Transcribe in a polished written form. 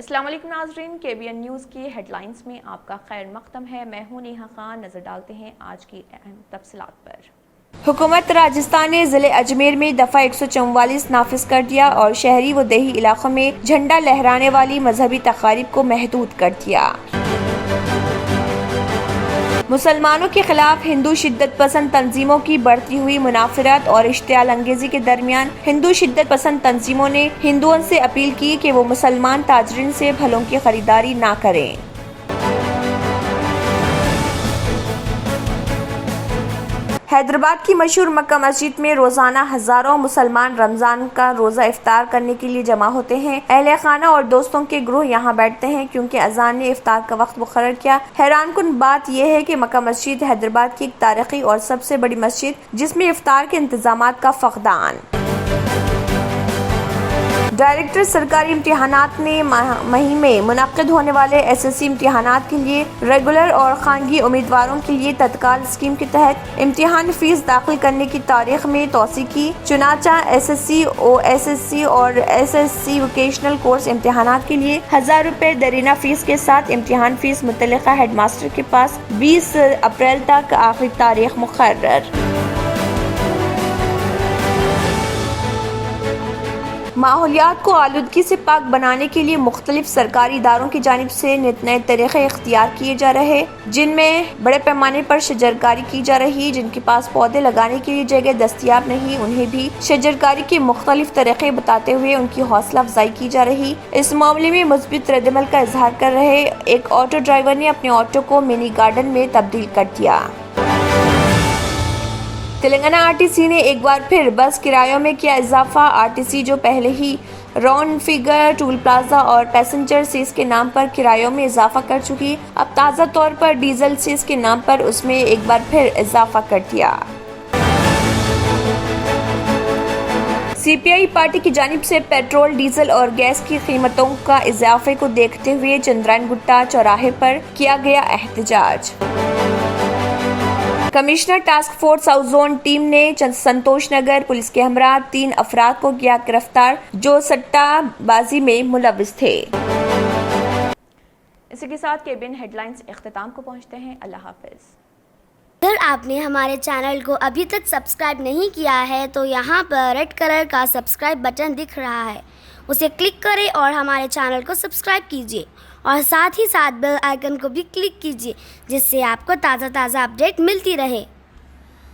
السلام علیکم ناظرین، KBN نیوز کی ہیڈ لائنز میں آپ کا خیر مقدم ہے۔ میں ہوں نیہا خان۔ نظر ڈالتے ہیں آج کی اہم تفصیلات پر۔ حکومت راجستھان نے ضلع اجمیر میں دفعہ 144 نافذ کر دیا اور شہری و دیہی علاقوں میں جھنڈا لہرانے والی مذہبی تقاریب کو محدود کر دیا۔ مسلمانوں کے خلاف ہندو شدت پسند تنظیموں کی بڑھتی ہوئی منافرت اور اشتعال انگیزی کے درمیان ہندو شدت پسند تنظیموں نے ہندوؤں سے اپیل کی کہ وہ مسلمان تاجرین سے پھلوں کی خریداری نہ کریں۔ حیدرآباد کی مشہور مکہ مسجد میں روزانہ ہزاروں مسلمان رمضان کا روزہ افطار کرنے کے لیے جمع ہوتے ہیں۔ اہل خانہ اور دوستوں کے گروہ یہاں بیٹھتے ہیں کیونکہ اذان نے افطار کا وقت مقرر کیا۔ حیران کن بات یہ ہے کہ مکہ مسجد حیدرآباد کی ایک تاریخی اور سب سے بڑی مسجد جس میں افطار کے انتظامات کا فقدان۔ ڈائریکٹر سرکاری امتحانات نے مئی میں منعقد ہونے والے SSC امتحانات کے لیے ریگولر اور خانگی امیدواروں کے لیے تتکال اسکیم کے تحت امتحان فیس داخل کرنے کی تاریخ میں توسیع کی۔ چنانچہ SSC OSSC اور SSC ووکیشنل کورس امتحانات کے لیے 1000 روپے درینہ فیس کے ساتھ امتحان فیس متعلقہ ہیڈ ماسٹر کے پاس 20 اپریل تک آخری تاریخ مقرر۔ ماحولیات کو آلودگی سے پاک بنانے کے لیے مختلف سرکاری اداروں کی جانب سے نت نئے طریقے اختیار کیے جا رہے، جن میں بڑے پیمانے پر شجرکاری کی جا رہی۔ جن کے پاس پودے لگانے کے لیے جگہ دستیاب نہیں، انہیں بھی شجرکاری کے مختلف طریقے بتاتے ہوئے ان کی حوصلہ افزائی کی جا رہی۔ اس معاملے میں مثبت ردعمل کا اظہار کر رہے ایک آٹو ڈرائیور نے اپنے آٹو کو منی گارڈن میں تبدیل کر دیا۔ تلنگانہ RTC نے ایک بار پھر بس کرایوں میں کیا اضافہ۔ RTC جو پہلے ہی راؤنڈ فگر ٹول پلازا اور پیسنجر سیس کے نام پر کرایوں میں اضافہ کر چکی، اب تازہ طور پر ڈیزل سیس کے نام پر اس میں ایک بار پھر اضافہ کر دیا۔ CPI پارٹی کی جانب سے پیٹرول، ڈیزل اور گیس کی قیمتوں کا اضافے کو دیکھتے ہوئے چندرائن گٹا چوراہے پر کیا گیا احتجاج۔ Commissioner task force south zone team نے سنتوش نگر پولیس کے ہمراہ 3 افراد کو کیا گرفتار جو سٹہ بازی میں ملوث تھے۔ اسی کے ساتھ KBN ہیڈ لائنز اختتام کو پہنچتے ہیں۔ اللہ حافظ۔ اگر آپ نے ہمارے چینل کو ابھی تک سبسکرائب نہیں کیا ہے تو یہاں پر ریڈ کلر کا سبسکرائب بٹن دکھ رہا ہے، اسے کلک کریں اور ہمارے چینل کو سبسکرائب کیجیے اور ساتھ ہی ساتھ بیل آئیکن کو بھی کلک کیجیے جس سے آپ کو تازہ اپڈیٹ ملتی رہے۔